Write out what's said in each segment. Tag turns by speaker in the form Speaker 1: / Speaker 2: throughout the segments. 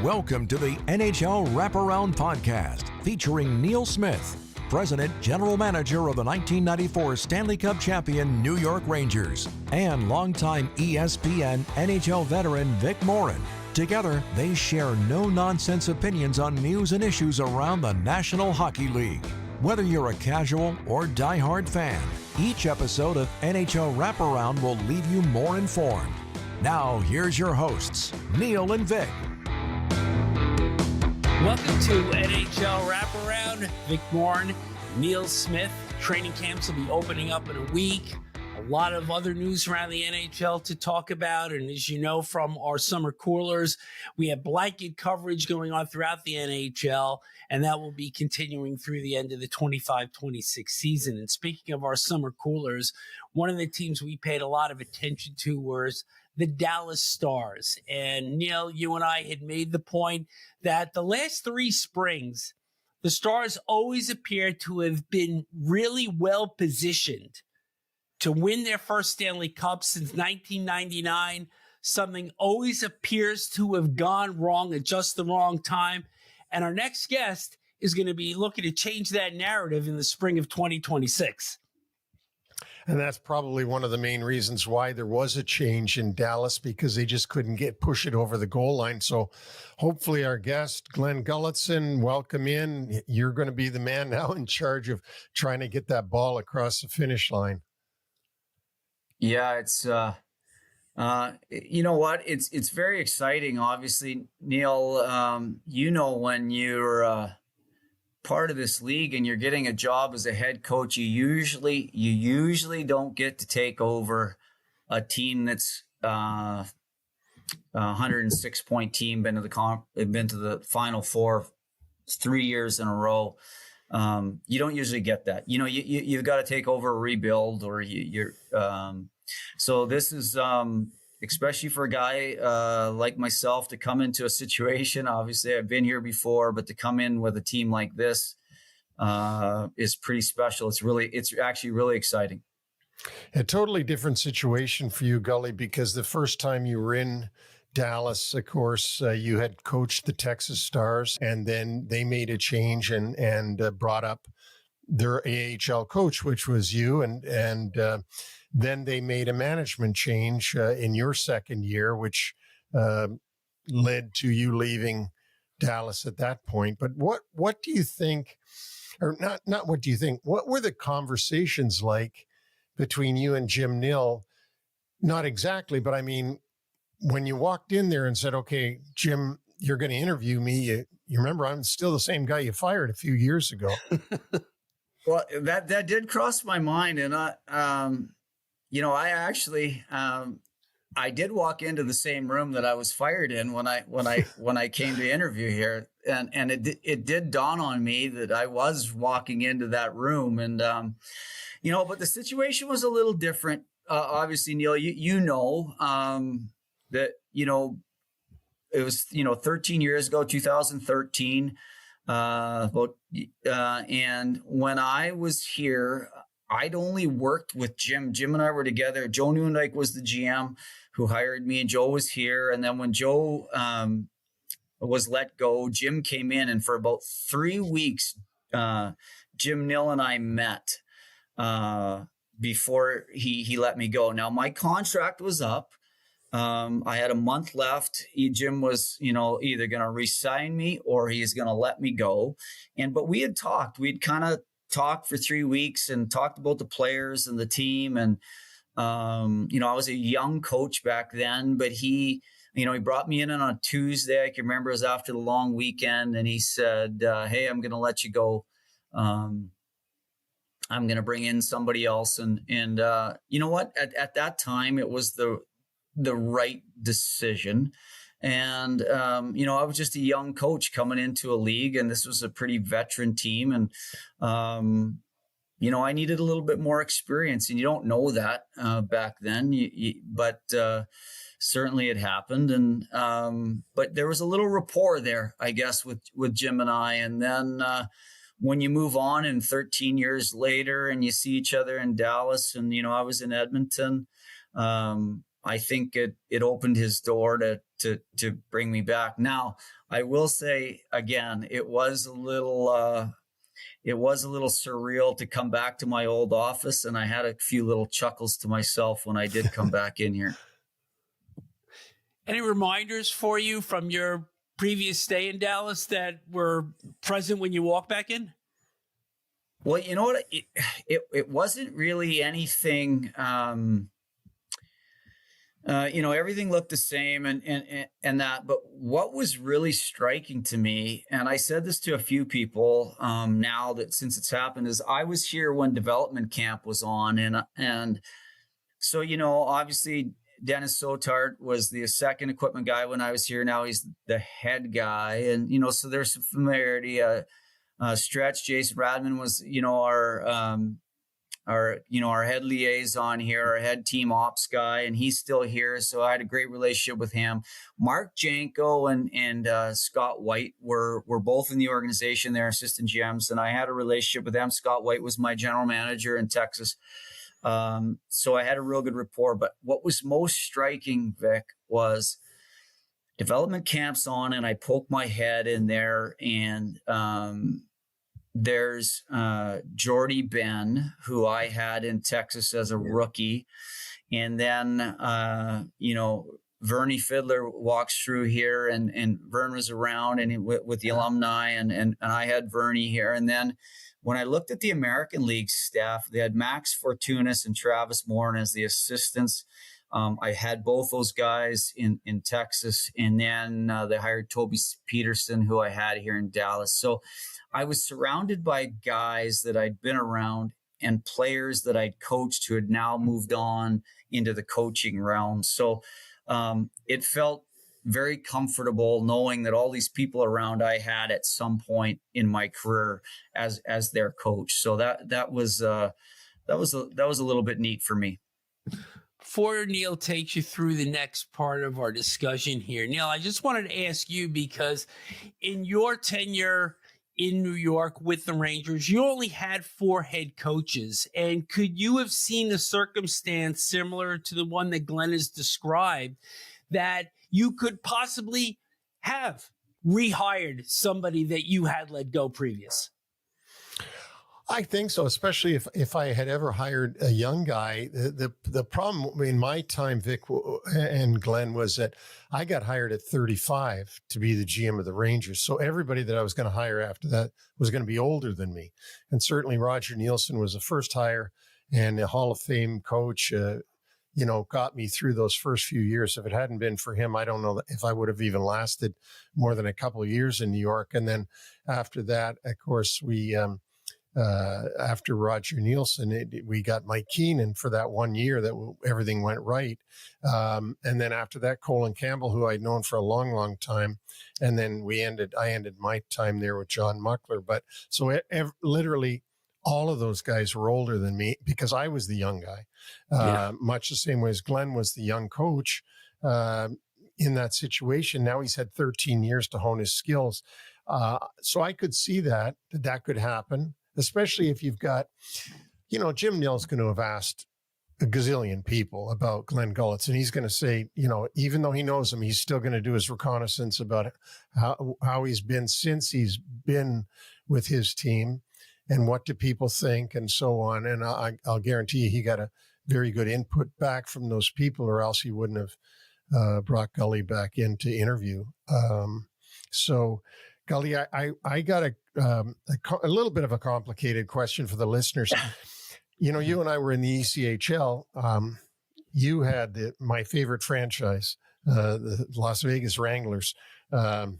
Speaker 1: Welcome to the NHL Wraparound podcast featuring Neil Smith, President General Manager of the 1994 Stanley Cup champion New York Rangers, and longtime ESPN NHL veteran Vic Morren. Together, they share no-nonsense opinions on news and issues around the National Hockey League. Whether you're a casual or diehard fan, each episode of NHL Wraparound will leave you more informed. Now, here's your hosts, Neil and Vic.
Speaker 2: Welcome to NHL Wraparound. Vic Morren, Neil Smith. Training camps will be opening up in a week. A lot of other news around the NHL to talk about. And as you know from our summer coolers, we have blanket coverage going on throughout the NHL, and that will be continuing through the end of the 25-26 season. And speaking of our summer coolers, one of the teams we paid a lot of attention to was the Dallas Stars. And Neil, you and I had made the point that the last three springs, the Stars always appear to have been really well positioned to win their first Stanley Cup since 1999. Something always appears to have gone wrong at just the wrong time. And our next guest is going to be looking to change that narrative in the spring of 2026.
Speaker 3: And that's probably one of the main reasons why there was a change in Dallas, because they just couldn't push it over the goal line. So hopefully our guest, Glen Gulutzan, welcome in. You're going to be the man now in charge of trying to get that ball across the finish line.
Speaker 4: Yeah, it's, you know what? It's very exciting. Obviously, Neil, when you're, part of this league and you're getting a job as a head coach, you usually don't get to take over a team that's 106 point team, been to the Final Four 3 years in a row. You don't usually get that. You know, you've got to take over a rebuild, or you're. So this is especially for a guy like myself to come into a situation. Obviously, I've been here before, but to come in with a team like this is pretty special. It's actually really exciting.
Speaker 3: A totally different situation for you, Gully, because the first time you were in Dallas, of course, you had coached the Texas Stars, and then they made a change and brought up their AHL coach, which was you, and then they made a management change in your second year, which led to you leaving Dallas at that point. But what do you think, or not what do you think, what were the conversations like between you and Jim Nill? Not exactly, but I mean, when you walked in there and said, okay, Jim, you're going to interview me, you remember I'm still the same guy you fired a few years ago.
Speaker 4: Well, that did cross my mind, and I actually I did walk into the same room that I was fired in when I came to interview here, and it did dawn on me that I was walking into that room, and but the situation was a little different. Obviously, Neil, that it was 13 years ago, 2013. And when I was here, I'd only worked with Jim. Jim and I were together. Joe Nieuwendyk was the GM who hired me, and Joe was here. And then when Joe was let go, Jim came in, and for about 3 weeks, Jim Nill and I met before he let me go. Now, my contract was up. I had a month left. Jim was, either going to resign me or he's going to let me go. But we had talked. We'd kind of talked for 3 weeks and talked about the players and the team. And, I was a young coach back then, but he brought me in on a Tuesday. I can remember it was after the long weekend. And he said, hey, I'm going to let you go. I'm going to bring in somebody else. And you know what? At that time, it was the right decision. And, I was just a young coach coming into a league, and this was a pretty veteran team. And, I needed a little bit more experience, and you don't know that back then, but certainly it happened. And, but there was a little rapport there, I guess, with Jim and I. And then when you move on and 13 years later and you see each other in Dallas, and, I was in Edmonton, I think it opened his door to to bring me back. Now, I will say again, it was a little surreal to come back to my old office, and I had a few little chuckles to myself when I did come back in here.
Speaker 2: Any reminders for you from your previous stay in Dallas that were present when you walked back in?
Speaker 4: Well, you know what? It wasn't really anything. Everything looked the same and that. But what was really striking to me, and I said this to a few people now that since it's happened, is I was here when development camp was on, and so obviously Dennis Sotart was the second equipment guy when I was here. Now he's the head guy, and so there's some familiarity. Stretch Jason Radman was our head liaison here, our head team ops guy, and he's still here. So I had a great relationship with him. Mark Janko and Scott White were both in the organization. They're assistant GMs, and I had a relationship with them. Scott White was my general manager in Texas. So I had a real good rapport. But what was most striking, Vic, was development camps on, and I poked my head in there, and there's Jordie Benn, who I had in Texas as a rookie. And then, Verne Fiddler walks through here, and Verne was around and with the alumni, and I had Verne here. And then when I looked at the American League staff, they had Max Fortunas and Travis Morren as the assistants. I had both those guys in Texas, and then they hired Toby Petersen, who I had here in Dallas. So I was surrounded by guys that I'd been around and players that I'd coached who had now moved on into the coaching realm. So it felt very comfortable knowing that all these people around I had at some point in my career as their coach. So that was a little bit neat for me.
Speaker 2: Before Neil takes you through the next part of our discussion here, Neil, I just wanted to ask you, because in your tenure in New York with the Rangers, you only had 4 head coaches. And could you have seen a circumstance similar to the one that Glenn has described, that you could possibly have rehired somebody that you had let go previous?
Speaker 3: I think so, especially if I had ever hired a young guy. The problem in my time, Vic and Glenn, was that I got hired at 35 to be the GM of the Rangers. So everybody that I was going to hire after that was going to be older than me. And certainly Roger Neilson was the first hire, and a Hall of Fame coach, got me through those first few years. If it hadn't been for him, I don't know if I would have even lasted more than a couple of years in New York. And then after that, of course, we after Roger Neilson, we got Mike Keenan for that 1 year that everything went right. And then after that, Colin Campbell, who I'd known for a long, long time. And then I ended my time there with John Muckler. But so literally all of those guys were older than me because I was the young guy, much the same way as Glenn was the young coach in that situation. Now he's had 13 years to hone his skills. So I could see that could happen, especially if you've got, Jim Nill's going to have asked a gazillion people about Glen Gulutzan. He's going to say, even though he knows him, he's still going to do his reconnaissance about how he's been since he's been with his team and what do people think and so on. And I'll guarantee you he got a very good input back from those people, or else he wouldn't have brought Gully back in to interview. So Gully, I got a little bit of a complicated question for the listeners. You and I were in the ECHL. You had my favorite franchise, the Las Vegas Wranglers, and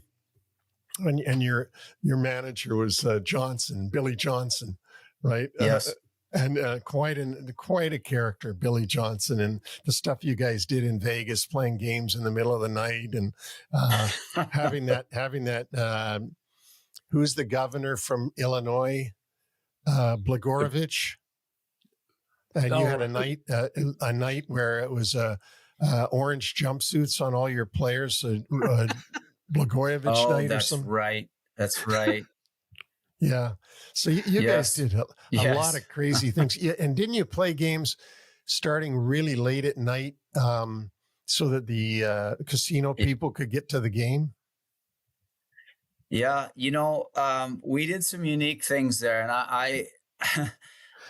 Speaker 3: your manager was Billy Johnson, right?
Speaker 4: Yes.
Speaker 3: And quite a character, Billy Johnson, and the stuff you guys did in Vegas, playing games in the middle of the night, and having that. Who's the governor from Illinois? Blagojevich. And you had a night where it was orange jumpsuits on all your players. Blagojevich night or something.
Speaker 4: That's right.
Speaker 3: Yeah. So you guys did a lot of crazy things. Yeah. And didn't you play games starting really late at night so that the casino people could get to the game?
Speaker 4: Yeah, we did some unique things there, and I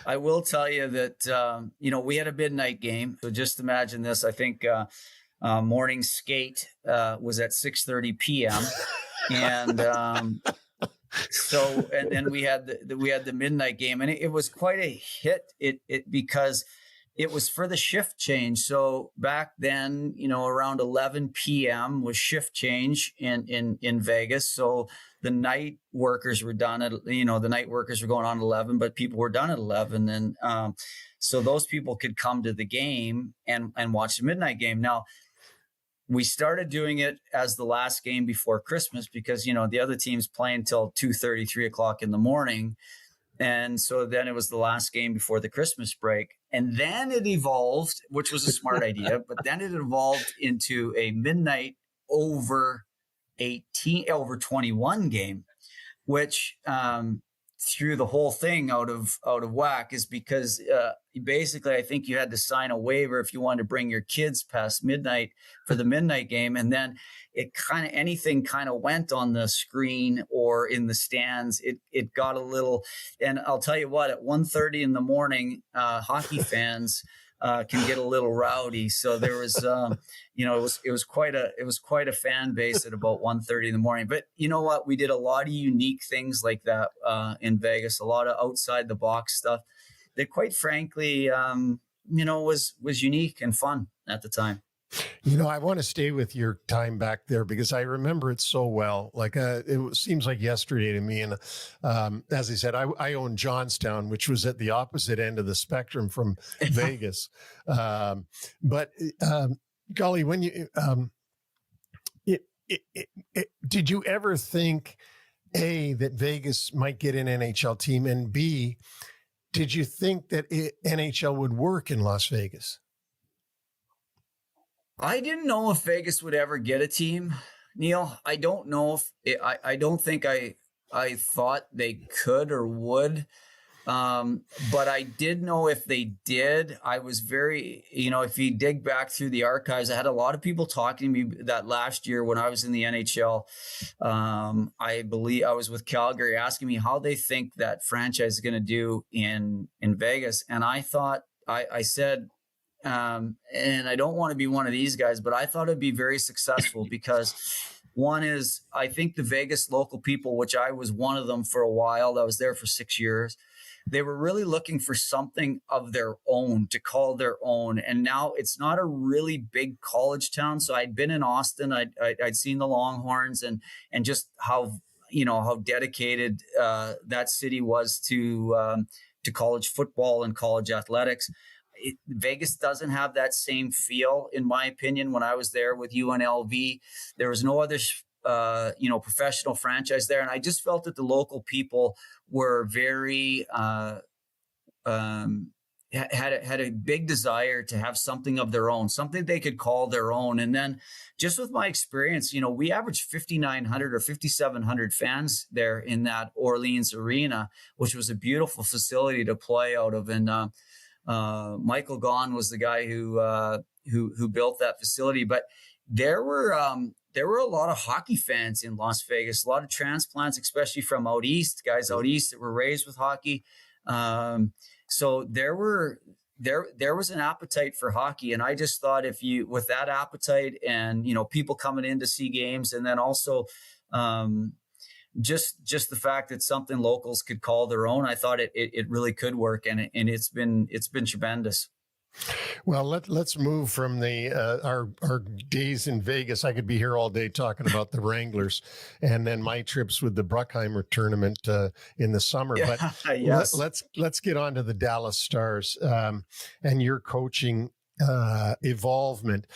Speaker 4: I will tell you that we had a midnight game. So just imagine this. I think morning skate was at 6:30 p.m. and then we had the midnight game, and it was quite a hit. It because it was for the shift change. So back then, around 11 p.m. was shift change in Vegas. So the night workers were done at, the night workers were going on at 11, but people were done at 11. And so those people could come to the game and watch the midnight game. Now, we started doing it as the last game before Christmas because, the other teams playing until 2:30, 3 o'clock in the morning. And so then it was the last game before the Christmas break. And then it evolved, which was a smart idea, but then it evolved into a midnight over 21 game, which threw the whole thing out of whack, is because basically I think you had to sign a waiver if you wanted to bring your kids past midnight for the midnight game. And then anything went on the screen or in the stands. It got a little, and I'll tell you what, at 1:30 in the morning, hockey fans can get a little rowdy. So there was, it was quite a fan base at about 1:30 in the morning. But you know what? We did a lot of unique things like that in Vegas, a lot of outside the box stuff that, quite frankly, was unique and fun at the time.
Speaker 3: I want to stay with your time back there because I remember it so well. Like it seems like yesterday to me. And as I said, I own Johnstown, which was at the opposite end of the spectrum from Vegas. But golly, when you did you ever think, A, that Vegas might get an NHL team, and B, did you think that NHL would work in Las Vegas?
Speaker 4: I didn't know if Vegas would ever get a team, Neil. I don't know if I don't think I thought they could or would. But I did know if they did, I was very, if you dig back through the archives, I had a lot of people talking to me that last year when I was in the NHL. I believe I was with Calgary, asking me how they think that franchise is going to do in Vegas. And I thought, I said, and I don't want to be one of these guys, but I thought it'd be very successful because one is, I think the Vegas local people, which I was one of them for a while, I was there for 6 years. They were really looking for something of their own to call their own. And now it's not a really big college town. So I'd been in Austin, I'd seen the Longhorns and just how dedicated that city was to college football and college athletics. Vegas doesn't have that same feel, in my opinion. When I was there with UNLV, there was no other, professional franchise there. And I just felt that the local people were very, had a big desire to have something of their own, something they could call their own. And then just with my experience, we averaged 5,900 or 5,700 fans there in that Orleans arena, which was a beautiful facility to play out of. And, Michael Gaughan was the guy who built that facility, but there were a lot of hockey fans in Las Vegas, a lot of transplants, especially from out east, guys out east that were raised with hockey. So there was an appetite for hockey, and I just thought with that appetite and people coming in to see games, and then also just the fact that something locals could call their own, I thought it really could work, and it's been tremendous.
Speaker 3: Well, let's move from our days in Vegas. I could be here all day talking about the Wranglers, and then my trips with the Bruckheimer tournament in the summer.
Speaker 4: Yeah,
Speaker 3: but
Speaker 2: yes.
Speaker 3: let's get on to the Dallas Stars and your coaching involvement.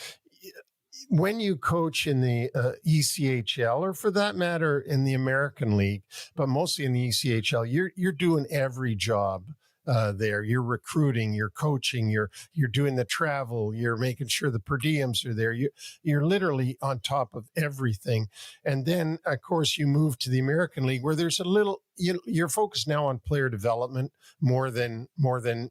Speaker 3: When you coach in the ECHL, or for that matter in the American League, but mostly in the ECHL, you're doing every job there. You're recruiting, you're coaching, you're doing the travel, you're making sure the per diems are there. You're literally on top of everything. And then, of course, you move to the American League, where there's a little, you're focused now on player development more than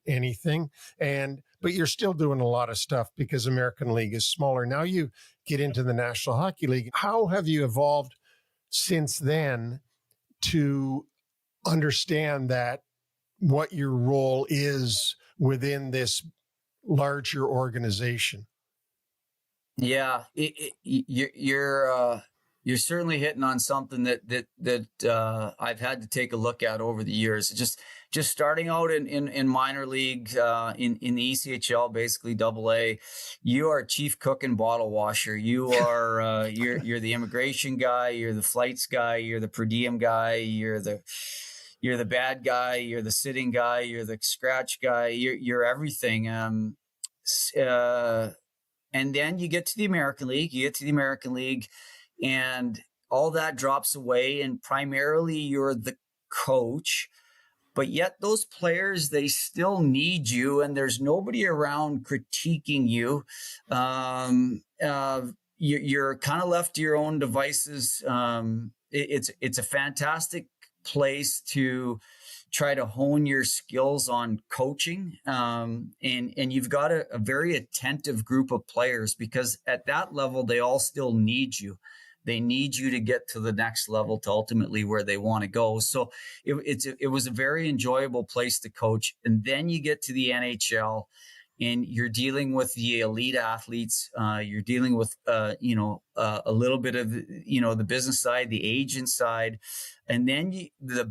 Speaker 3: anything. And but you're still doing a lot of stuff because American League is smaller. Now you get into the National Hockey League. How have you evolved since then to understand that what your role is within this larger organization?
Speaker 4: Yeah, you're certainly hitting on something that I've had to take a look at over the years. Just starting out in minor league, in the ECHL, basically AA, you are chief cook and bottle washer. You are you're the immigration guy, you're the flights guy, you're the per diem guy, you're the bad guy, you're the sitting guy, you're the scratch guy, you're everything. And then you get to the American League, and all that drops away, and primarily you're the coach. But yet those players, they still need you, and there's nobody around critiquing you. You're kind of left to your own devices. It's a fantastic place to try to hone your skills on coaching. And you've got a very attentive group of players, because at that level, they all still need you. They need you to get to the next level, to ultimately where they want to go. So it was a very enjoyable place to coach. And then you get to the NHL, and you're dealing with the elite athletes. You're dealing with, a little bit of, the business side, the agent side. And then the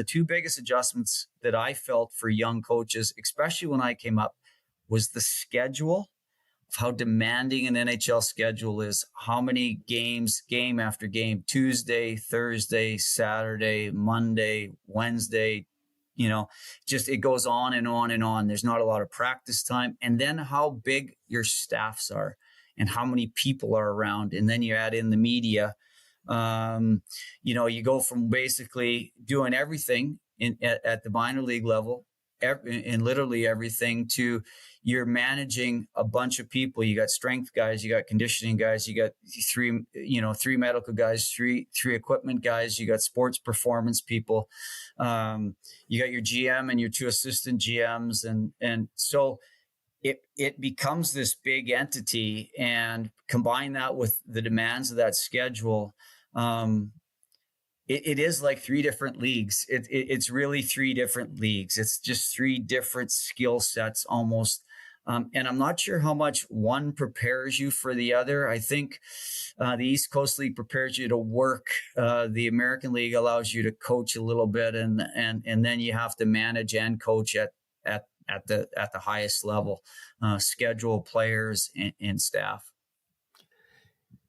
Speaker 4: two biggest adjustments that I felt for young coaches, especially when I came up, was the schedule, of how demanding an NHL schedule is, how many games, game after game, Tuesday, Thursday, Saturday, Monday, Wednesday, just it goes on and on and on. There's not a lot of practice time. And then how big your staffs are and how many people are around. And then you add in the media. You go from basically doing everything at the minor league level, and literally everything, to you're managing a bunch of people. You got strength guys, you got conditioning guys, you got three medical guys, three equipment guys, you got sports performance people. You got your GM and your two assistant GMs. And so it becomes this big entity, and combine that with the demands of that schedule. It is like three different leagues. It's really three different leagues. It's just three different skill sets almost. And I'm not sure how much one prepares you for the other. I think the East Coast League prepares you to work. The American League allows you to coach a little bit, and then you have to manage and coach at the highest level, schedule players and staff.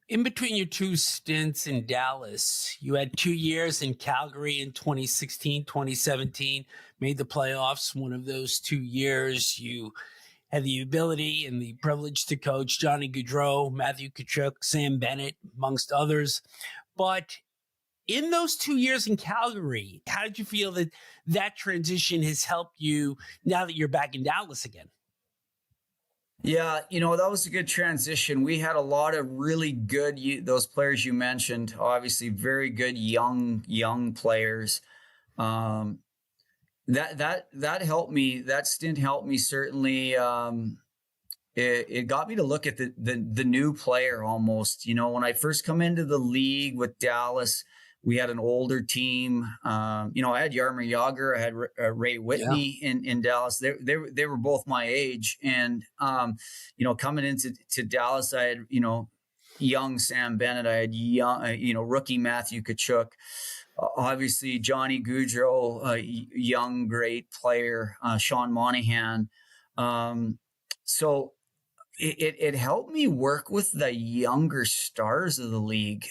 Speaker 2: In between your two stints in Dallas, you had 2 years in Calgary in 2016, 2017, made the playoffs. One of those 2 years, you had the ability and the privilege to coach Johnny Gaudreau, Matthew Tkachuk, Sam Bennett, amongst others. But in those 2 years in Calgary, how did you feel that transition has helped you now that you're back in Dallas again?
Speaker 4: Yeah, that was a good transition. We had a lot of really good, those players you mentioned, obviously very good young players. That helped me. That stint helped me certainly. It got me to look at the new player almost. When I first come into the league with Dallas, we had an older team. I had Jaromir Jagr, I had Ray Whitney in Dallas. They were both my age, and coming into Dallas, I had young Sam Bennett, I had young rookie Matthew Tkachuk, obviously Johnny Gaudreau, a young great player, Sean Monahan. So it helped me work with the younger stars of the league.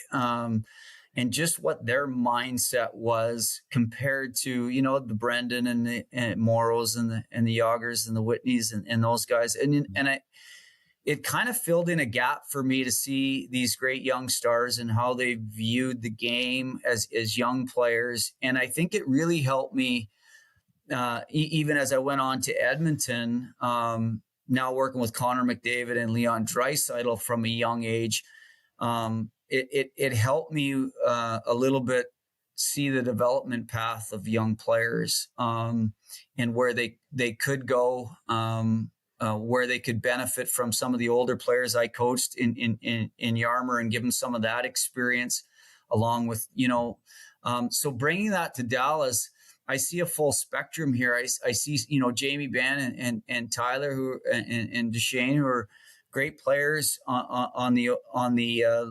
Speaker 4: And just what their mindset was compared to, the Brendan and the Morrows and the Jagrs and the Whitneys and those guys. It kind of filled in a gap for me to see these great young stars and how they viewed the game as young players. And I think it really helped me, even as I went on to Edmonton, now working with Connor McDavid and Leon Draisaitl from a young age. It helped me a little bit see the development path of young players, and where they could go, where they could benefit from some of the older players I coached in Yarmouth and give them some of that experience along with, so bringing that to Dallas, I see a full spectrum here. I see, Jamie Benn and Tyler and Duchesne, who are great players on the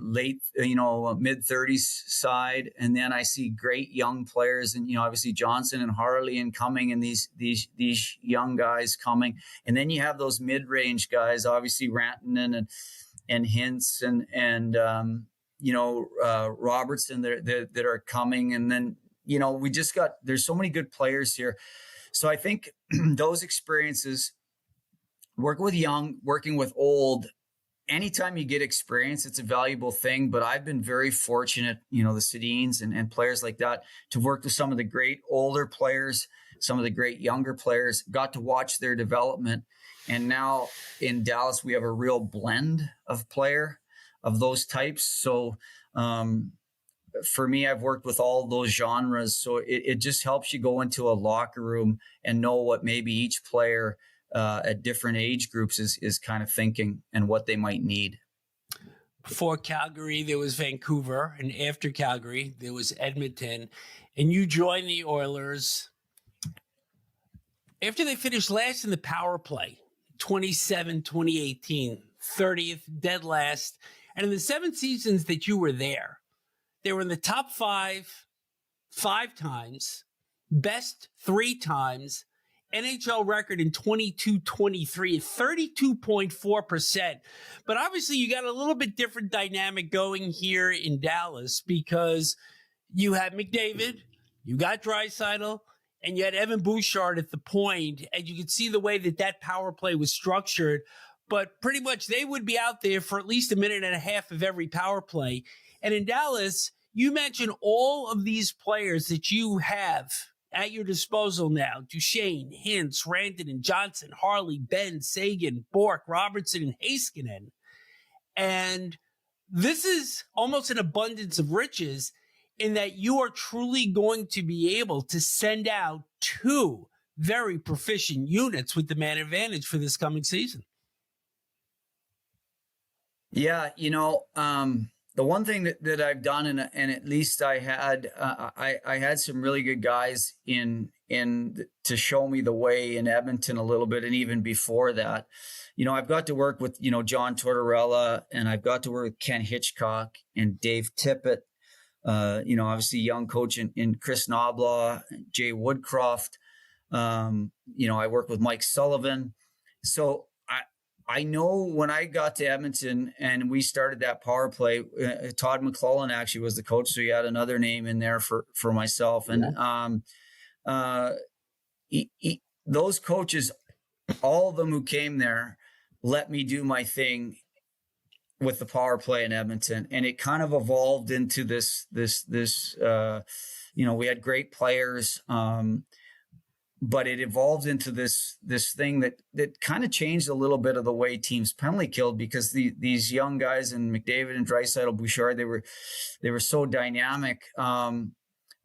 Speaker 4: late, mid-30s side. And then I see great young players and, obviously Johnson and Harley and coming and these young guys coming. And then you have those mid-range guys, obviously Rantanen and Hintz and Robertson that are coming. And then, there's so many good players here. So I think those experiences, working with young, working with old, anytime you get experience, it's a valuable thing. But I've been very fortunate, the Sedins and players like that, to work with some of the great older players, some of the great younger players, got to watch their development. And now in Dallas, we have a real blend of player of those types. So for me, I've worked with all those genres. So it just helps you go into a locker room and know what maybe each player at different age groups is kind of thinking and what they might need.
Speaker 2: Before Calgary, there was Vancouver, and after Calgary, there was Edmonton, and you joined the Oilers after they finished last in the power play, 2018, 30th, dead last. And in the 7 seasons that you were there, they were in the top 5 times, best 3 times, NHL record in 22-23, 32.4%. But obviously you got a little bit different dynamic going here in Dallas because you had McDavid, you got Draisaitl, and you had Evan Bouchard at the point, and you could see the way that power play was structured. But pretty much they would be out there for at least a minute and a half of every power play. And in Dallas, you mentioned all of these players that you have at your disposal now: Duchesne, Hintz, Rantanen, Johnson, Harley, Benn, Sagan, Bork, Robertson, and Heiskanen. And this is almost an abundance of riches in that you are truly going to be able to send out 2 very proficient units with the man advantage for this coming season.
Speaker 4: Yeah, the one thing that I've done, and at least I had some really good guys in to show me the way in Edmonton a little bit, and even before that, I've got to work with John Tortorella, and I've got to work with Ken Hitchcock and Dave Tippett. Obviously young coach in Chris Knoblaw, Jay Woodcroft. I work with Mike Sullivan, so. I know when I got to Edmonton and we started that power play, Todd McClellan actually was the coach. So you had another name in there for myself. And those coaches, all of them who came there, let me do my thing with the power play in Edmonton. And it kind of evolved into this, we had great players, but it evolved into this thing that kind of changed a little bit of the way teams penalty killed, because these young guys and McDavid and Draisaitl, Bouchard, they were so dynamic. But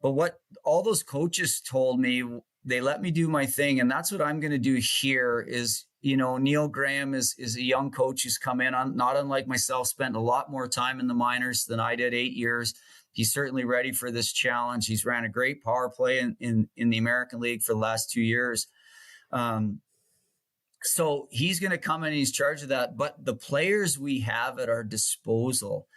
Speaker 4: what all those coaches told me, they let me do my thing, and that's what I'm going to do here. Is Neil Graham is a young coach who's come in on, not unlike myself, spent a lot more time in the minors than I did, 8 years. He's certainly ready for this challenge. He's ran a great power play in the American League for the last 2 years. So he's going to come in and he's charged of that. But the players we have at our disposal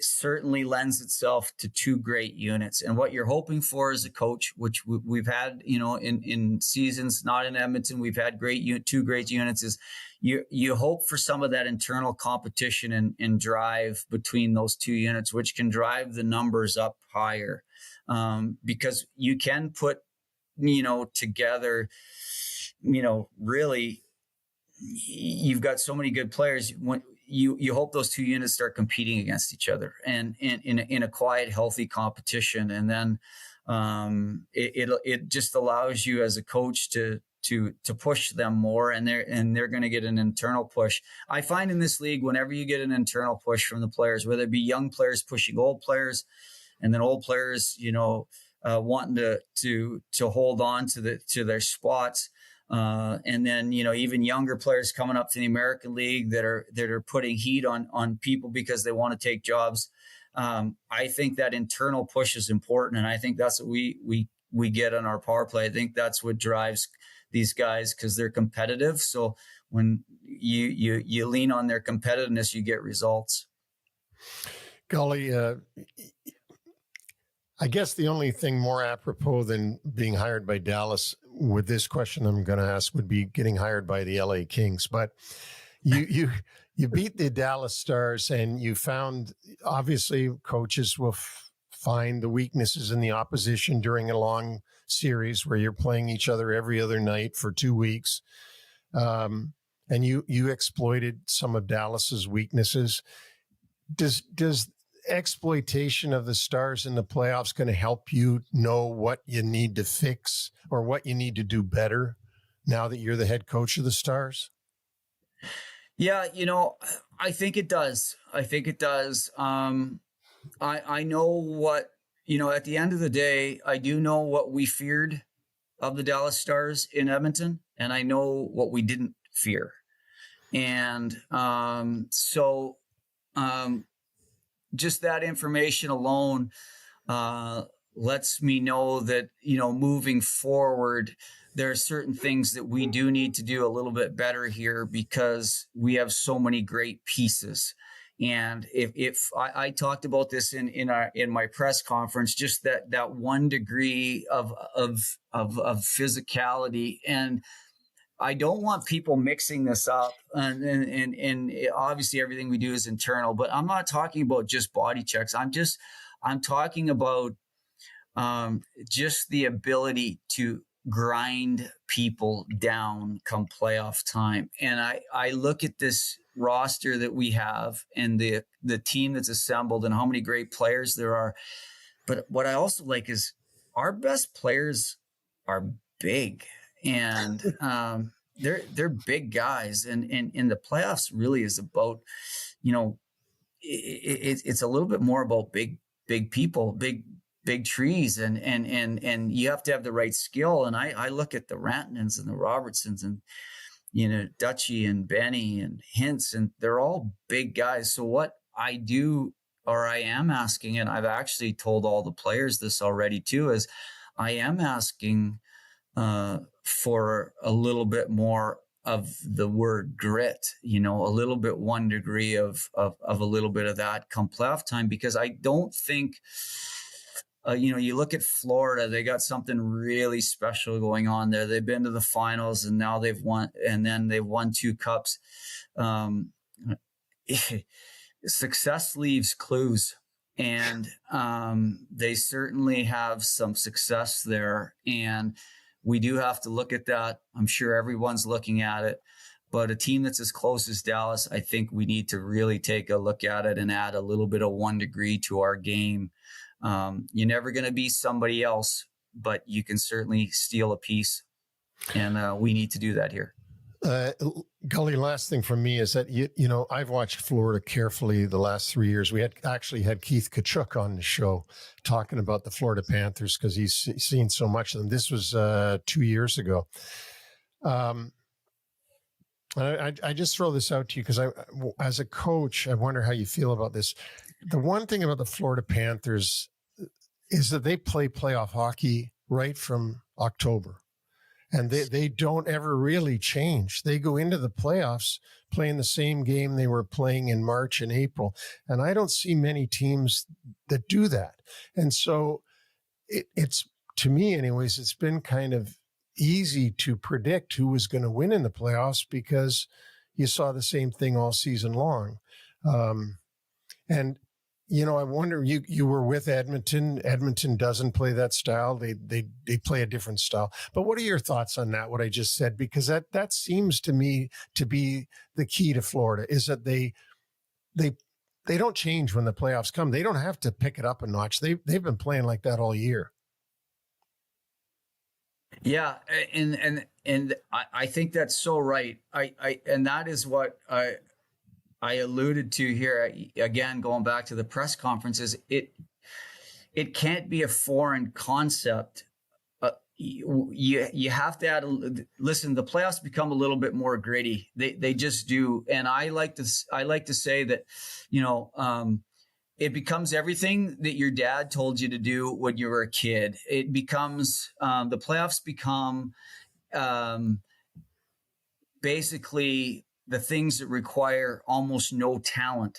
Speaker 4: certainly lends itself to 2 great units. And what you're hoping for as a coach, which we've had, in seasons, not in Edmonton, we've had 2 great units, is you hope for some of that internal competition and drive between those 2 units, which can drive the numbers up higher. Because you can put, together, really, you've got so many good players. When you hope those 2 units start competing against each other and in a quiet, healthy competition. And then it just allows you as a coach to push them more, and they're going to get an internal push. I find in this league, whenever you get an internal push from the players, whether it be young players pushing old players, and then old players, wanting to hold on to their spots, And then, even younger players coming up to the American League that are putting heat on people because they want to take jobs. I think that internal push is important. And I think that's what we get on our power play. I think that's what drives these guys because they're competitive. So when you lean on their competitiveness, you get results.
Speaker 3: Gully, I guess the only thing more apropos than being hired by Dallas with this question I'm going to ask would be getting hired by the LA Kings. But you beat the Dallas Stars, and you found, obviously, coaches will find the weaknesses in the opposition during a long series where you're playing each other every other night for 2 weeks. And you exploited some of Dallas's weaknesses. Does exploitation of the Stars in the playoffs going to help you know what you need to fix or what you need to do better now that you're the head coach of the Stars?
Speaker 4: Yeah, I think it does. I know what, at the end of the day, I do know what we feared of the Dallas Stars in Edmonton, and I know what we didn't fear. And just that information alone lets me know that, moving forward, there are certain things that we do need to do a little bit better here because we have so many great pieces. And if I talked about this in my press conference, just that 1 degree of physicality, and I don't want people mixing this up. And obviously everything we do is internal, but I'm not talking about just body checks. I'm talking about just the ability to grind people down come playoff time. And I look at this roster that we have and the team that's assembled and how many great players there are. But what I also like is our best players are big, and they're big guys. And in the playoffs really is about, it's a little bit more about big people, big trees, and you have to have the right skill. And I look at the Rantanens and the Robertsons and, Dutchie and Benny and Hintz, and they're all big guys. So what I do, or I am asking, and I've actually told all the players this already too, is I am asking for a little bit more of the word grit, a little bit 1 degree of a little bit of that come playoff time, because I don't think, you look at Florida, they got something really special going on there. They've been to the finals and now they've won, and then they've won 2 cups. Success leaves clues, and they certainly have some success there. And we do have to look at that. I'm sure everyone's looking at it, but a team that's as close as Dallas, I think we need to really take a look at it and add a little bit of 1 degree to our game. You're never going to be somebody else, but you can certainly steal a piece. And we need to do that here.
Speaker 3: Gully, last thing from me is that, I've watched Florida carefully the last 3 years. We actually had Keith Tkachuk on the show talking about the Florida Panthers because he's seen so much of them. This was 2 years ago. I just throw this out to you because as a coach, I wonder how you feel about this. The one thing about the Florida Panthers is that they play playoff hockey right from October. And they don't ever really change. They go into the playoffs playing the same game they were playing in March and April. And I don't see many teams that do that. And so it's, to me anyways, it's been kind of easy to predict who was going to win in the playoffs because you saw the same thing all season long. And I wonder, you were with Edmonton. Edmonton doesn't play that style. They play a different style. But what are your thoughts on that, what I just said? Because that seems to me to be the key to Florida, is that they don't change when the playoffs come. They don't have to pick it up a notch. They've been playing like that all year.
Speaker 4: Yeah, and I think that's so right. And that is what I alluded to here, again, going back to the press conferences. It can't be a foreign concept you have to listen, the playoffs become a little bit more gritty. They just do. And I like to say that, it becomes everything that your dad told you to do when you were a kid. It becomes, the playoffs become, basically the things that require almost no talent.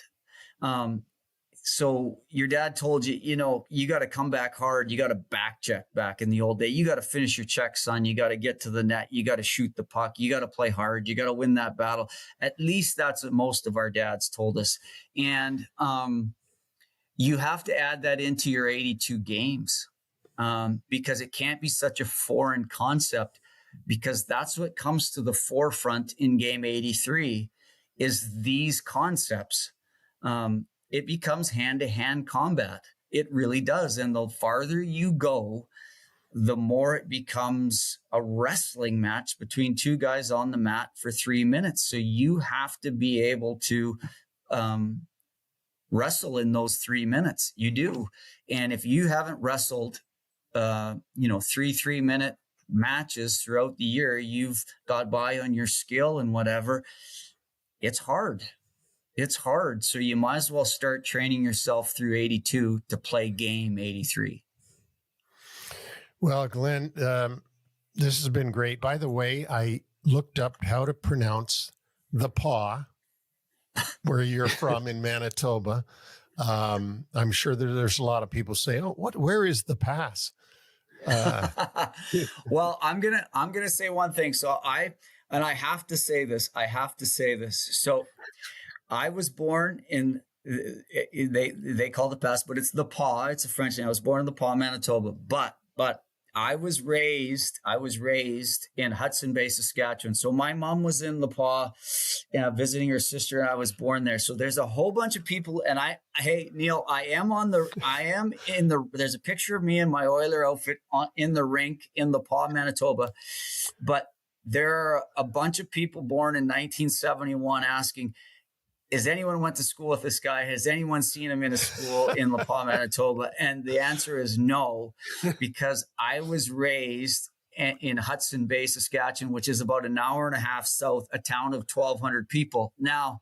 Speaker 4: So your dad told you, you got to come back hard. You got to back check back in the old day. You got to finish your check, son. You got to get to the net. You got to shoot the puck. You got to play hard. You got to win that battle. At least that's what most of our dads told us. And you have to add that into your 82 games because it can't be such a foreign concept, because that's what comes to the forefront in game 83 is these concepts. It becomes hand-to-hand combat. It really does. And the farther you go, the more it becomes a wrestling match between two guys on the mat for 3 minutes. So you have to be able to wrestle in those 3 minutes. You do. And if you haven't wrestled, 3-3-minute matches throughout the year, you've got by on your skill and whatever. It's hard. It's hard. So you might as well start training yourself through 82 to play game 83.
Speaker 3: Well, Glenn, this has been great. By the way, I looked up how to pronounce the Paw, where you're from in Manitoba. I'm sure there's a lot of people say, where is the pass?
Speaker 4: Well, I'm gonna say one thing. So I have to say this. So I was born in, they call it pass, but it's the Paw. It's a French name. I was born in the Paw, Manitoba, but I was raised in Hudson Bay, Saskatchewan. So my mom was in the Paw, visiting her sister, and I was born there. So there's a whole bunch of people. And hey, Neil, there's a picture of me in my Oiler outfit in the rink in the Paw, Manitoba. But there are a bunch of people born in 1971 asking, has anyone went to school with this guy? Has anyone seen him in a school in La Paw, Manitoba? And the answer is no, because I was raised in Hudson Bay, Saskatchewan, which is about an hour and a half south, a town of 1,200 people. Now,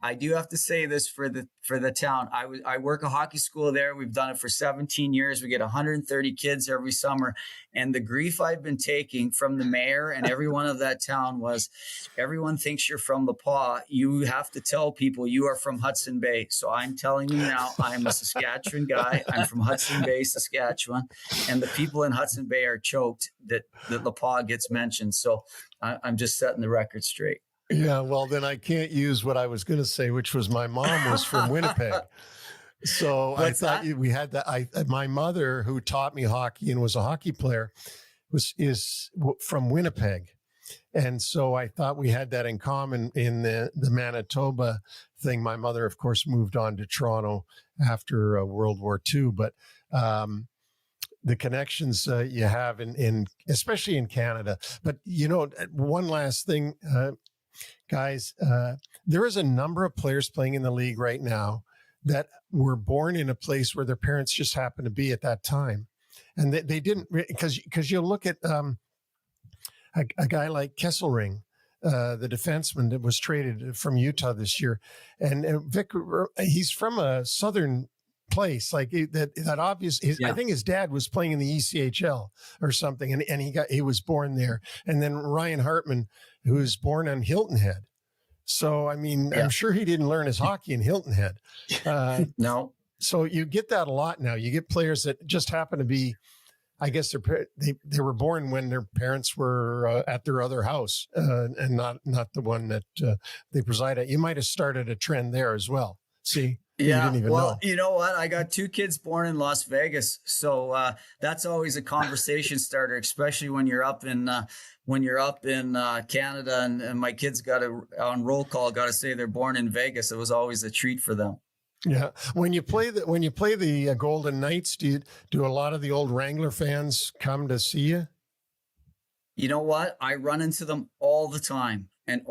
Speaker 4: I do have to say this for the town. I work a hockey school there. We've done it for 17 years. We get 130 kids every summer. And the grief I've been taking from the mayor and everyone of that town was, everyone thinks you're from the Paw. You have to tell people you are from Hudson Bay. So I'm telling you now, I'm a Saskatchewan guy. I'm from Hudson Bay, Saskatchewan. And the people in Hudson Bay are choked that the Paw gets mentioned. So I'm just setting the record straight.
Speaker 3: Yeah, well, then I can't use what I was going to say, which was my mom was from Winnipeg. So
Speaker 4: What's
Speaker 3: I thought
Speaker 4: that?
Speaker 3: we had that. My mother, who taught me hockey and was a hockey player, is from Winnipeg. And so I thought we had that in common in the Manitoba thing. My mother, of course, moved on to Toronto after World War II. But the connections you have in especially in Canada. But, one last thing, guys, there is a number of players playing in the league right now that were born in a place where their parents just happened to be at that time. And they didn't, because you'll look at a guy like Kesselring, the defenseman that was traded from Utah this year. And Vic, he's from a southern place like that obvious. I think his dad was playing in the ECHL or something, and he was born there. And then Ryan Hartman, who was born on Hilton Head. So I mean, I'm sure he didn't learn his hockey in Hilton Head.
Speaker 4: No.
Speaker 3: So you get that a lot now. You get players that just happen to be, I guess they were born when their parents were at their other house and not the one that they preside at. You might have started a trend there as well. See.
Speaker 4: Yeah,
Speaker 3: you didn't even know.
Speaker 4: You know what? I got 2 kids born in Las Vegas, so that's always a conversation starter, especially when you're up in Canada, and my kids got to on roll call got to say they're born in Vegas. It was always a treat for them.
Speaker 3: Yeah, when you play the Golden Knights, do a lot of the old Wrangler fans come to see you?
Speaker 4: You know what? I run into them all the time. And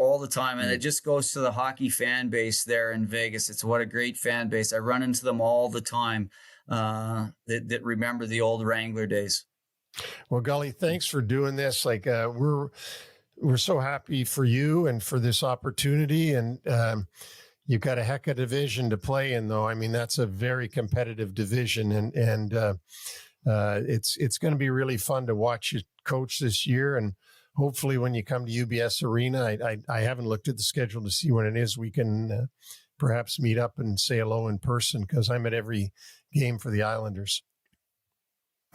Speaker 4: it just goes to the hockey fan base there in Vegas. It's what a great fan base. I run into them all the time that remember the old Wrangler days.
Speaker 3: Well, Gully, thanks for doing this. Like we're so happy for you and for this opportunity. And you've got a heck of a division to play in, though. I mean, that's a very competitive division, and it's going to be really fun to watch you coach this year. And hopefully, when you come to UBS Arena, I haven't looked at the schedule to see when it is. We can perhaps meet up and say hello in person, because I'm at every game for the Islanders.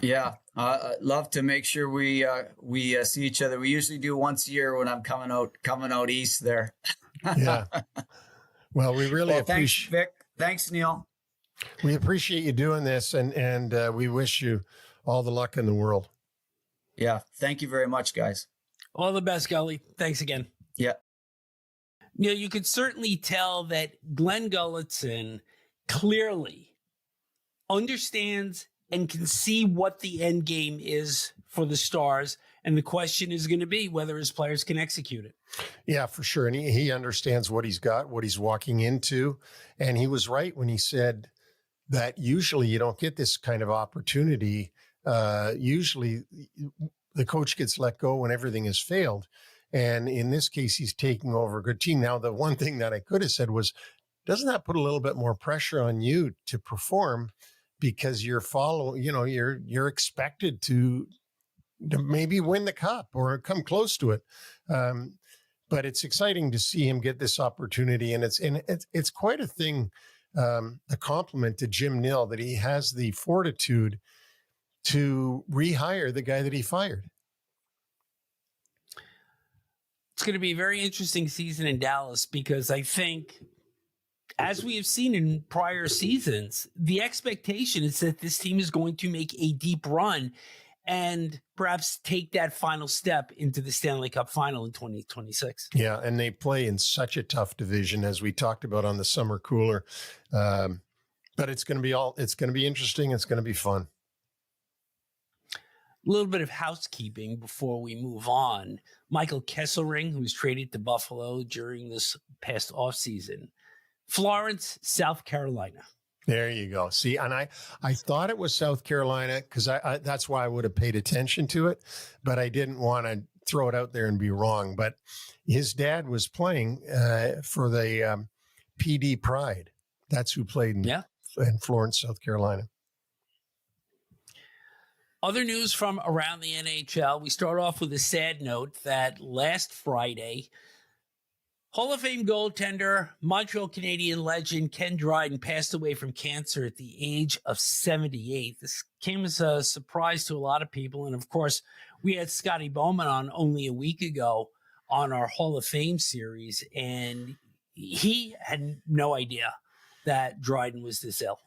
Speaker 4: Yeah, I'd love to make sure we see each other. We usually do once a year when I'm coming out east there.
Speaker 3: Yeah. Well, we really appreciate.
Speaker 4: Thanks, Vic. Thanks, Neil.
Speaker 3: We appreciate you doing this, and we wish you all the luck in the world.
Speaker 4: Yeah. Thank you very much, guys.
Speaker 2: All the best, Gully. Thanks again.
Speaker 4: Yeah.
Speaker 2: Neil, you could certainly tell that Glen Gulutzan clearly understands and can see what the end game is for the Stars. And the question is going to be whether his players can execute it.
Speaker 3: Yeah, for sure. And he understands what he's got, what he's walking into. And he was right when he said that usually you don't get this kind of opportunity. Usually the coach gets let go when everything has failed. And in this case, he's taking over a good team. Now, the one thing that I could have said was, doesn't that put a little bit more pressure on you to perform, because you're you're expected to maybe win the cup or come close to it. But it's exciting to see him get this opportunity. And it's quite a thing, a compliment to Jim Nill that he has the fortitude to rehire the guy that he fired.
Speaker 2: It's going to be a very interesting season in Dallas, because I think, as we have seen in prior seasons, the expectation is that this team is going to make a deep run and perhaps take that final step into the Stanley Cup final in 2026.
Speaker 3: Yeah, and they play in such a tough division, as we talked about on the summer cooler. But it's going to be interesting. It's going to be fun.
Speaker 2: A little bit of housekeeping before we move on. Michael Kesselring, who was traded to Buffalo during this past offseason. Florence, South Carolina.
Speaker 3: There you go. See, and I thought it was South Carolina, because I that's why I would have paid attention to it, but I didn't want to throw it out there and be wrong. But his dad was playing for the PD Pride. That's who played in Florence, South Carolina.
Speaker 2: Other news from around the NHL. We start off with a sad note that last Friday, Hall of Fame goaltender, Montreal Canadian legend Ken Dryden passed away from cancer at the age of 78. This came as a surprise to a lot of people. And of course, we had Scotty Bowman on only a week ago on our Hall of Fame series, and he had no idea that Dryden was this ill.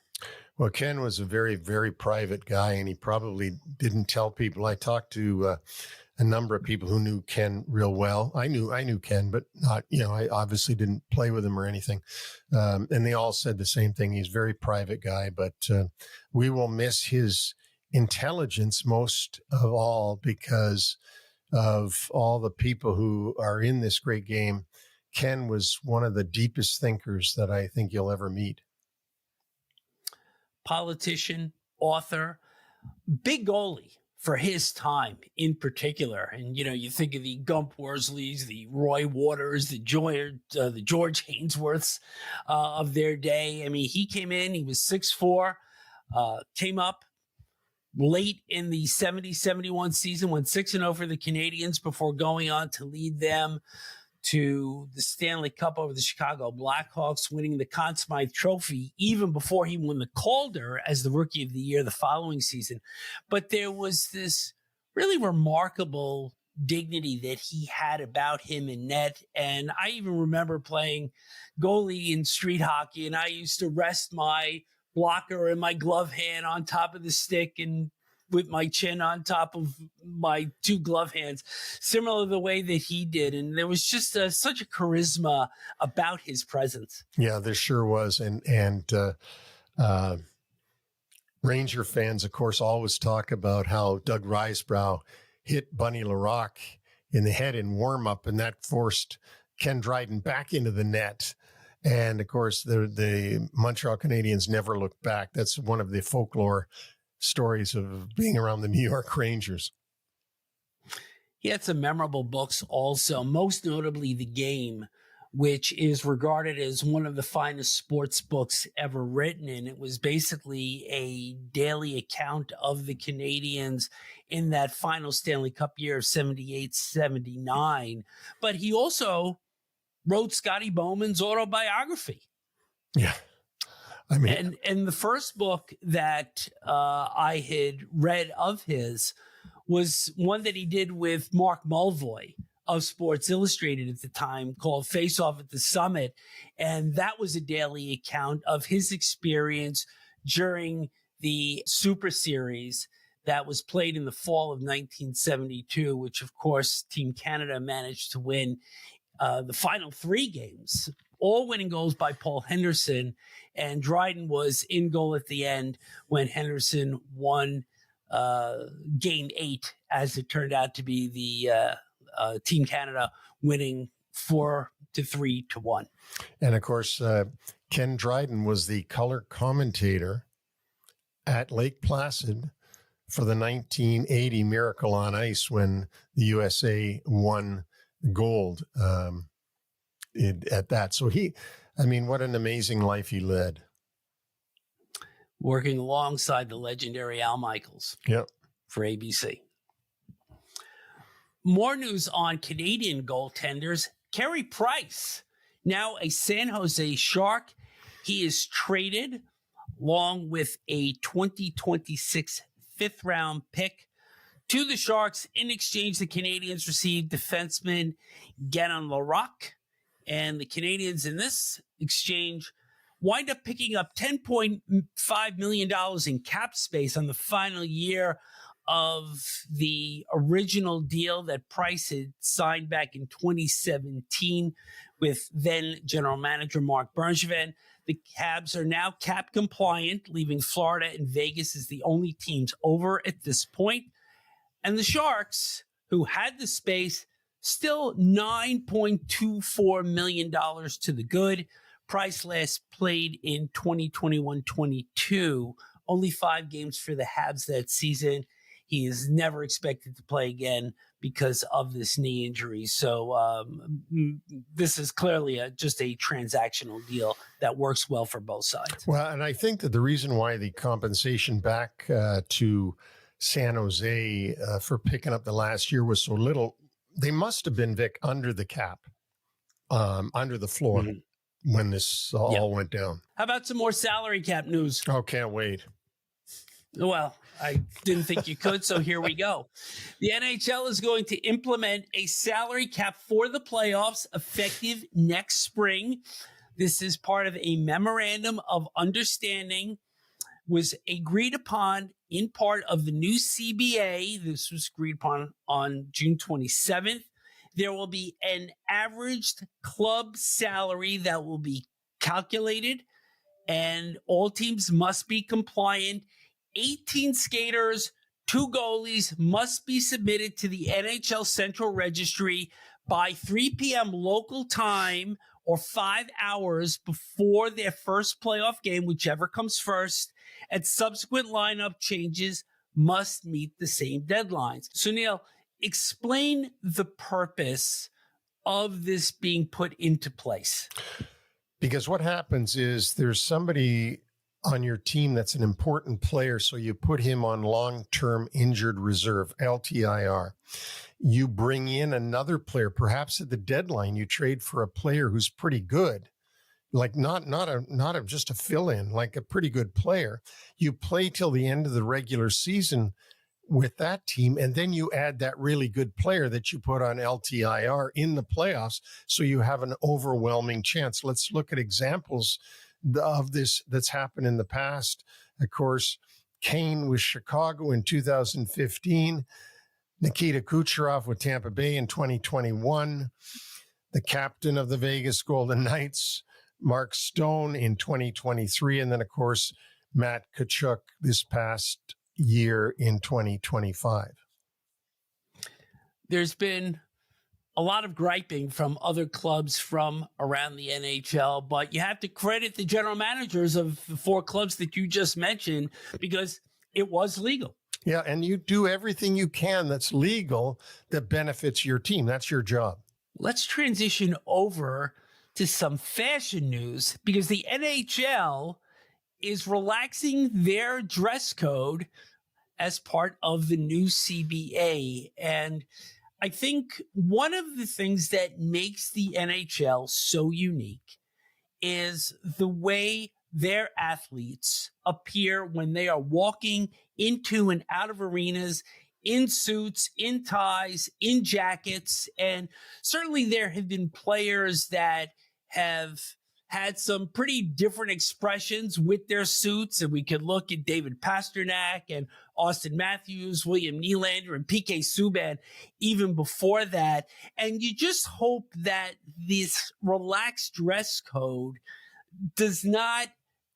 Speaker 3: Well, Ken was a very, very private guy, and he probably didn't tell people. I talked to a number of people who knew Ken real well. I knew Ken, but not, I obviously didn't play with him or anything. And they all said the same thing. He's a very private guy, but we will miss his intelligence most of all, because of all the people who are in this great game. Ken was one of the deepest thinkers that I think you'll ever meet. Politician,
Speaker 2: Author, big goalie for his time in particular. And, you think of the Gump Worsleys, the Roy Waters, the George Hainsworths of their day. I mean, he came in, he was 6'4", came up late in the 70-71 season, went 6-0 for the Canadians before going on to lead them to the Stanley Cup over the Chicago Blackhawks, winning the Conn Smythe Trophy even before he won the Calder as the Rookie of the Year the following season. But there was this really remarkable dignity that he had about him in net. And I even remember playing goalie in street hockey, and I used to rest my blocker and my glove hand on top of the stick and with my chin on top of my two glove hands, similar to the way that he did. And there was just such a charisma about his presence. Yeah, there sure was. And Ranger fans, of course, always talk about how Doug Risebrough hit Bunny Larocque in the head in warm-up, and that forced Ken Dryden back into the net. And, of course, the Montreal Canadiens never looked back. That's one of the folklore
Speaker 3: stories of being around the New York Rangers.
Speaker 2: He had some memorable books also, most notably The Game, which is regarded as one of the finest sports books ever written. And it was basically a daily account of the Canadians in that final Stanley Cup year of 78-79. But he also wrote Scotty Bowman's autobiography.
Speaker 3: Yeah. I mean,
Speaker 2: and the first book that I had read of his was one that he did with Mark Mulvoy of Sports Illustrated at the time, called Face Off at the Summit. And that was a daily account of his experience during the Super Series that was played in the fall of 1972, which, of course, Team Canada managed to win the final 3 games, all winning goals by Paul Henderson. And Dryden was in goal at the end when Henderson won Game 8, as it turned out to be the Team Canada winning 4-3-1.
Speaker 3: And of course, Ken Dryden was the color commentator at Lake Placid for the 1980 Miracle on Ice when the USA won gold at that. So what an amazing life he led.
Speaker 2: Working alongside the legendary Al Michaels.
Speaker 3: Yep.
Speaker 2: For ABC. More news on Canadian goaltenders. Carey Price, now a San Jose Shark. He is traded along with a 2026 fifth-round pick to the Sharks. In exchange, the Canadians received defenseman Gannon Larocque. And the Canadians in this exchange wind up picking up $10.5 million in cap space on the final year of the original deal that Price had signed back in 2017 with then general manager Mark Bergevin. The Habs are now cap compliant, leaving Florida and Vegas as the only teams over at this point. And the Sharks, who had the space, still $9.24 million to the good. Price last played in 2021-22, only 5 games for the Habs that season. He is never expected to play again because of this knee injury. So this is clearly just a transactional deal that works well for both sides.
Speaker 3: Well, and I think that the reason why the compensation back to San Jose for picking up the last year was so little, they must have been, Vic, under the cap, under the floor when this all went down.
Speaker 2: How about some more salary cap news?
Speaker 3: Oh, can't wait.
Speaker 2: Well, I didn't think you could, so here we go. The NHL is going to implement a salary cap for the playoffs effective next spring. This is part of a memorandum of understanding, was agreed upon in part of the new CBA. This was agreed upon on June 27th. There will be an averaged club salary that will be calculated, and all teams must be compliant. 18 skaters, 2 goalies must be submitted to the NHL Central Registry by 3 p.m. local time or 5 hours before their first playoff game, whichever comes first, and subsequent lineup changes must meet the same deadlines. So, Neil, explain the purpose of this being put into place.
Speaker 3: Because what happens is there's somebody on your team that's an important player, so you put him on long-term injured reserve, LTIR. You bring in another player, perhaps at the deadline, you trade for a player who's pretty good, like not just a fill-in, like a pretty good player. You play till the end of the regular season with that team, and then you add that really good player that you put on LTIR in the playoffs, so you have an overwhelming chance. Let's look at examples of this that's happened in the past. Of course, Kane with Chicago in 2015, Nikita Kucherov with Tampa Bay in 2021, the captain of the Vegas Golden Knights, Mark Stone in 2023, and then, of course, Matt Tkachuk this past year in 2025.
Speaker 2: There's been a lot of griping from other clubs from around the NHL, but you have to credit the general managers of the 4 clubs that you just mentioned, because it was legal.
Speaker 3: Yeah, and you do everything you can that's legal that benefits your team. That's your job.
Speaker 2: Let's transition over to some fashion news, because the NHL is relaxing their dress code as part of the new CBA. And I think one of the things that makes the NHL so unique is the way their athletes appear when they are walking into and out of arenas in suits, in ties, in jackets. And certainly there have been players that have had some pretty different expressions with their suits. And we could look at David Pastrnak and Austin Matthews, William Nylander, and PK Subban even before that. And you just hope that this relaxed dress code does not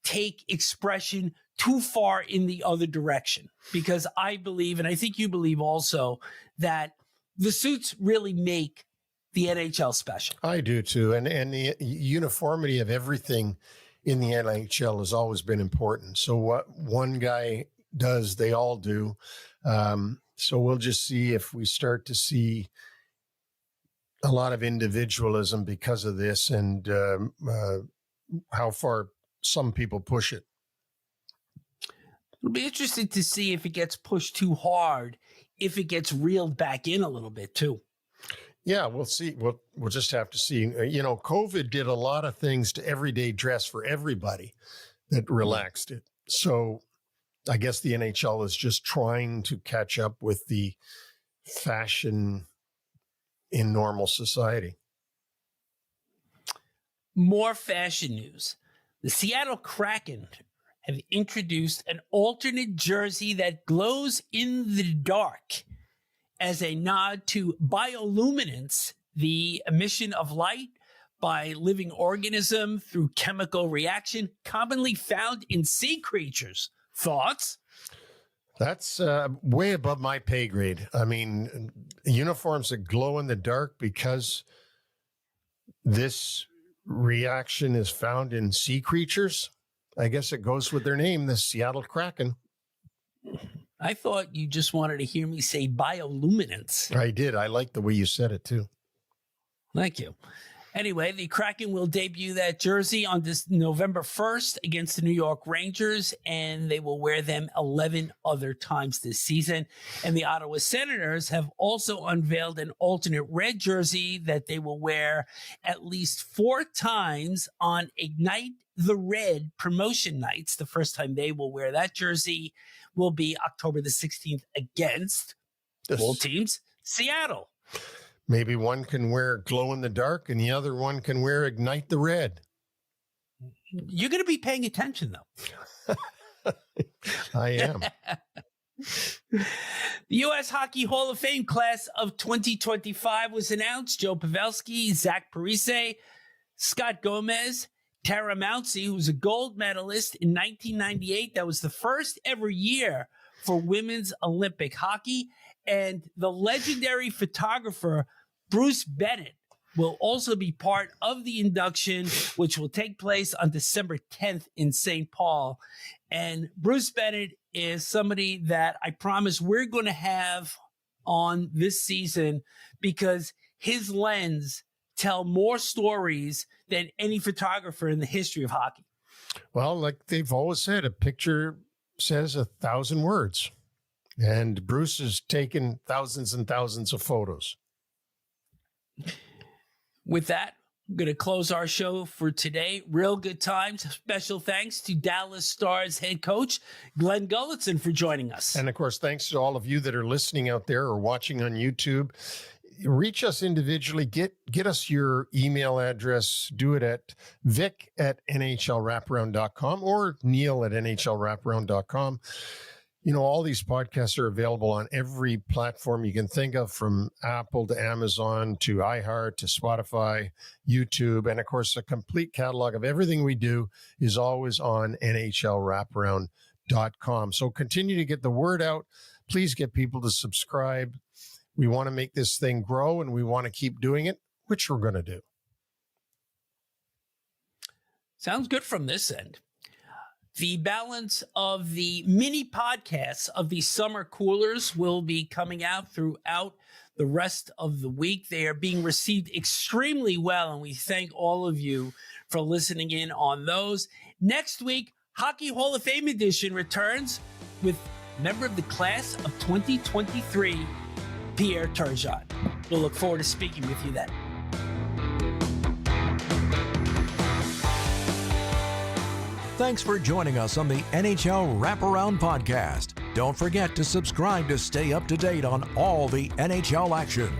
Speaker 2: take expression too far in the other direction, because I believe, and I think you believe also, that the suits really make the NHL special.
Speaker 3: I do too. And the uniformity of everything in the NHL has always been important. So what one guy does, they all do. So we'll just see if we start to see a lot of individualism because of this, and how far some people push it.
Speaker 2: It'll be interesting to see if it gets pushed too hard, if it gets reeled back in a little bit too.
Speaker 3: Yeah, we'll see. We'll just have to see. You know, COVID did a lot of things to everyday dress for everybody that relaxed it. So I guess the NHL is just trying to catch up with the fashion in normal society.
Speaker 2: More fashion news. The Seattle Kraken have introduced an alternate jersey that glows in the dark as a nod to bioluminescence, the emission of light by living organism through chemical reaction commonly found in sea creatures. Thoughts?
Speaker 3: That's way above my pay grade. I mean, uniforms that glow in the dark because this reaction is found in sea creatures. I guess it goes with their name, the Seattle Kraken.
Speaker 2: I thought you just wanted to hear me say bioluminescence.
Speaker 3: I did. I like the way you said it too.
Speaker 2: Thank you. Anyway, the Kraken will debut that jersey on this November 1st against the New York Rangers, and they will wear them 11 other times this season. And the Ottawa Senators have also unveiled an alternate red jersey that they will wear at least 4 times on Ignite the Red promotion nights. The first time they will wear that jersey will be October the 16th against both teams, Seattle.
Speaker 3: Maybe one can wear glow in the dark and the other one can wear Ignite the Red.
Speaker 2: You're going to be paying attention, though.
Speaker 3: I am.
Speaker 2: The U.S. Hockey Hall of Fame class of 2025 was announced. Joe Pavelski, Zach Parise, Scott Gomez, Tara Mountsie, who was a gold medalist in 1998. That was the first ever year for women's Olympic hockey. And the legendary photographer, Bruce Bennett, will also be part of the induction, which will take place on December 10th in St. Paul. And Bruce Bennett is somebody that I promise we're going to have on this season, because his lens tell more stories than any photographer in the history of hockey.
Speaker 3: Well, like they've always said, a picture says 1,000 words. And Bruce has taken thousands and thousands of photos.
Speaker 2: With that, I'm going to close our show for today. Real good times. Special thanks to Dallas Stars head coach Glen Gulutzan for joining us.
Speaker 3: And of course, thanks to all of you that are listening out there or watching on YouTube. Reach us individually. Get us your email address. Do it at vic@nhlwraparound.com or neil@nhlwraparound.com. You know, all these podcasts are available on every platform you can think of, from Apple to Amazon to iHeart to Spotify, YouTube. And of course, a complete catalog of everything we do is always on NHLwraparound.com. So continue to get the word out. Please get people to subscribe. We want to make this thing grow and we want to keep doing it, which we're going to do.
Speaker 2: Sounds good from this end. The balance of the mini podcasts of the summer coolers will be coming out throughout the rest of the week. They are being received extremely well, and we thank all of you for listening in on those. Next week, Hockey Hall of Fame edition returns with member of the class of 2023, Pierre Turgeon. We'll look forward to speaking with you then.
Speaker 1: Thanks for joining us on the NHL Wraparound podcast. Don't forget to subscribe to stay up to date on all the NHL action.